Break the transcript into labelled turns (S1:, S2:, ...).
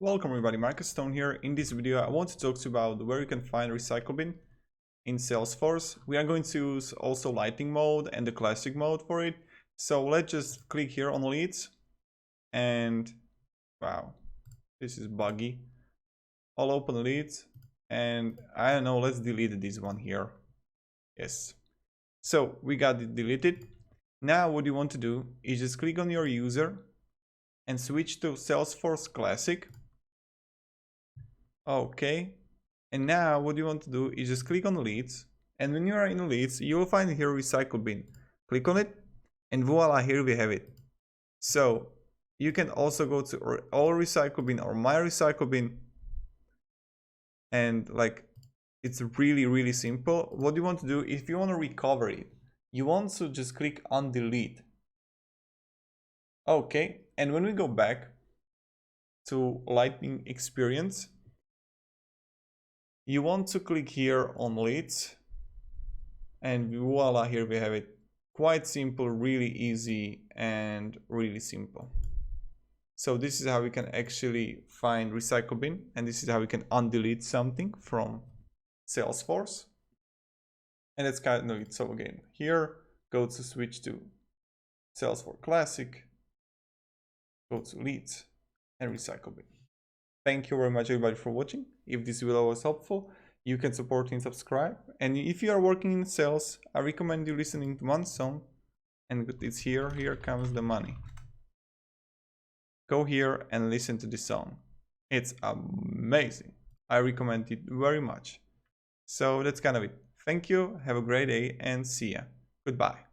S1: Welcome everybody, Marcus Stone here. In this video I want to talk to you about where you can find recycle bin in SalesForce. We are going to use also lighting mode and the classic mode for it. So let's just click here on leads and wow, this is buggy. I'll open leads and I don't know, let's delete this one here. Yes. So we got it deleted. Now what you want to do is just click on your user and switch to SalesForce Classic. Okay, and now what you want to do is just click on leads, and when you are in leads you will find here recycle bin. Click on it and voila, here we have it. So you can also go to all recycle bin or my recycle bin, and like it's really simple. What you want to do, if you want to recover it, you want to just click on delete. Okay, and when we go back to Lightning Experience, you want to click here on leads and voila, here we have it. Quite simple, really easy and really simple. So this is how we can actually find recycle bin, and this is how we can undelete something from SalesForce. And that's kind of it. So again, here go to switch to SalesForce Classic, go to leads and recycle bin. Thank you very much everybody for watching. If this video was helpful, you can support and subscribe. And if you are working in sales, I recommend you listening to one song, and it's Here Comes the Money. Go here and listen to this song. It's amazing. I recommend it very much. So that's kind of it. Thank you, have a great day and see ya. Goodbye.